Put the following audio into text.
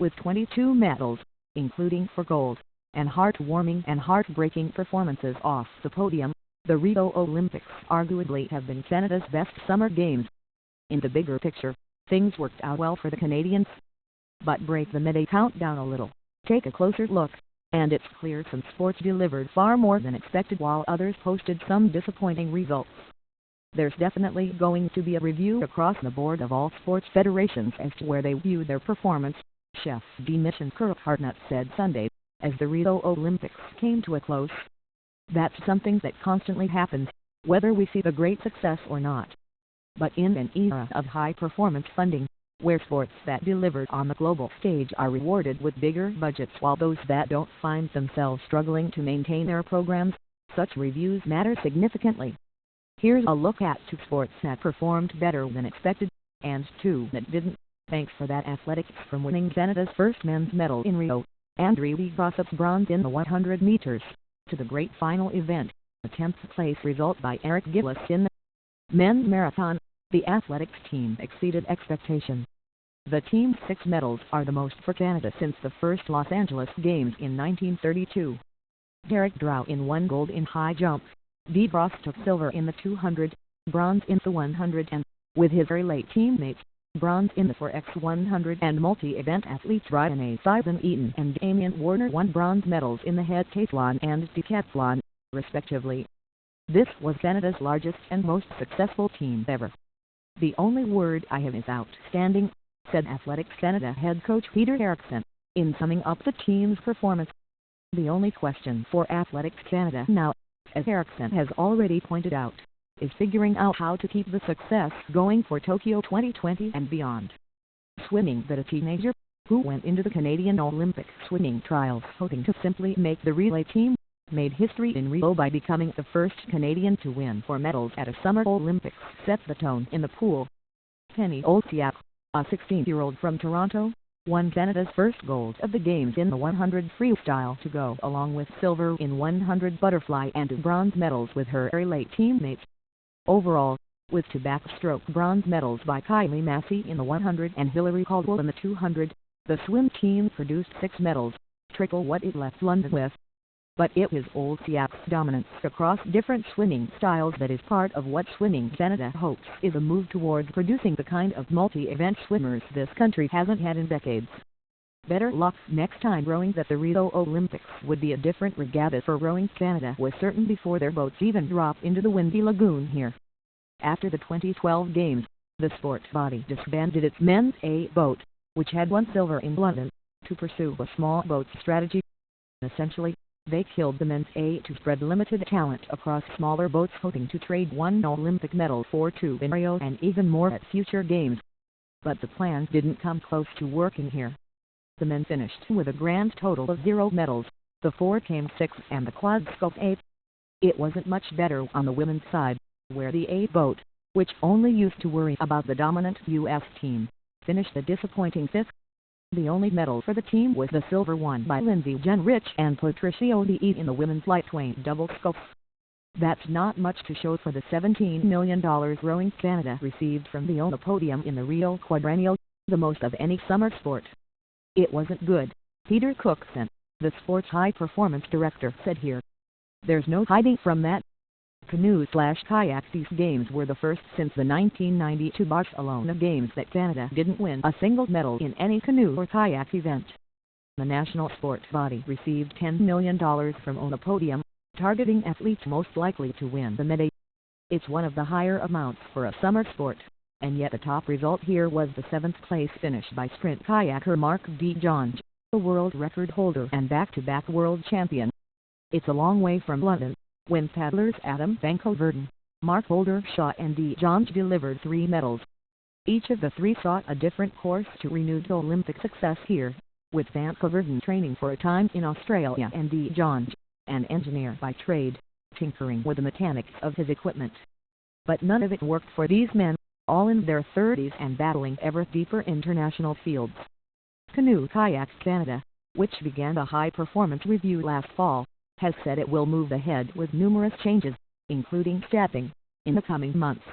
with 22 medals, including 4 gold, and heartwarming and heartbreaking performances off the podium. The Rio Olympics arguably have been Canada's best summer games. In the bigger picture, things worked out well for the Canadians. But break the medal countdown a little, take a closer look, and it's clear some sports delivered far more than expected while others posted some disappointing results. There's definitely going to be a review across the board of all sports federations as to where they view their performance, Chef de mission Kurt Hartnett said Sunday, as the Rio Olympics came to a close. That's something that constantly happens, whether we see the great success or not. But in an era of high-performance funding, where sports that delivered on the global stage are rewarded with bigger budgets while those that don't find themselves struggling to maintain their programs, such reviews matter significantly. Here's a look at 2 sports that performed better than expected, and 2 that didn't. Thanks for that. Athletics. From winning Canada's first men's medal in Rio, Andrew Glossop's bronze in the 100 meters, to the great final event, a 10th place result by Eric Gillis in the men's marathon, the athletics team exceeded expectations. The team's 6 medals are the most for Canada since the first Los Angeles Games in 1932. Derek Drow in 1 gold in high jump. DeBross took silver in the 200, bronze in the 100 and, with his relay teammates, bronze in the 4x100 and multi-event athletes Ryan Eaton and Damian Warner won bronze medals in the heptathlon and decathlon, respectively. This was Canada's largest and most successful team ever. The only word I have is outstanding, said Athletics Canada head coach Peter Erickson, in summing up the team's performance. The only question for Athletics Canada now, as Erickson has already pointed out, is figuring out how to keep the success going for Tokyo 2020 and beyond. Swimming. That a teenager, who went into the Canadian Olympic swimming trials hoping to simply make the relay team, made history in Rio by becoming the first Canadian to win 4 medals at a Summer Olympics, set the tone in the pool. Penny Olsiak, a 16-year-old from Toronto, won Canada's first gold of the Games in the 100 freestyle to go along with silver in 100 butterfly and bronze medals with her relay teammates. Overall, with 2 backstroke bronze medals by Kylie Massey in the 100 and Hilary Caldwell in the 200, the swim team produced 6 medals, triple what it left London with. But it is Olsiak's dominance across different swimming styles that is part of what Swimming Canada hopes is a move toward producing the kind of multi-event swimmers this country hasn't had in decades. Better luck next time rowing. That the Rio Olympics would be a different regatta for Rowing Canada was certain before their boats even dropped into the windy lagoon here. After the 2012 Games, the sport body disbanded its men's A boat, which had won silver in London, to pursue a small boat strategy. Essentially, they killed the men's A to spread limited talent across smaller boats hoping to trade 1 Olympic medal for 2 in Rio and even more at future Games. But the plans didn't come close to working here. The men finished with a grand total of 0 medals, the 4 came 6th and the quad sculls 8th. It wasn't much better on the women's side, where the A boat, which only used to worry about the dominant U.S. team, finished a disappointing 5th. The only medal for the team was the silver won by Lindsay Jenrich and Patricia O'Dea in the women's lightweight double sculls. That's not much to show for the $17 million Rowing Canada received from the ONA podium in the Rio Quadrennial, the most of any summer sport. It wasn't good, Peter Cookson, the sport's high-performance director, said here. There's no hiding from that. Canoe/kayak. These games were the first since the 1992 Barcelona Games that Canada didn't win a single medal in any canoe or kayak event. The national sport body received $10 million from ONA podium, targeting athletes most likely to win the medal. It's one of the higher amounts for a summer sport, and yet the top result here was the 7th place finish by sprint kayaker Mark D. Johns, the world record holder and back-to-back world champion. It's a long way from London, when paddlers Adam Van Koverden, Mark Oldershaw and D. Johns delivered 3 medals. Each of the 3 sought a different course to renewed Olympic success here, with Van Koverden training for a time in Australia and D. Johns, an engineer by trade, tinkering with the mechanics of his equipment. But none of it worked for these men, all in their 30s and battling ever deeper international fields. Canoe Kayak Canada, which began a high-performance review last fall, has said it will move ahead with numerous changes, including staffing, in the coming months.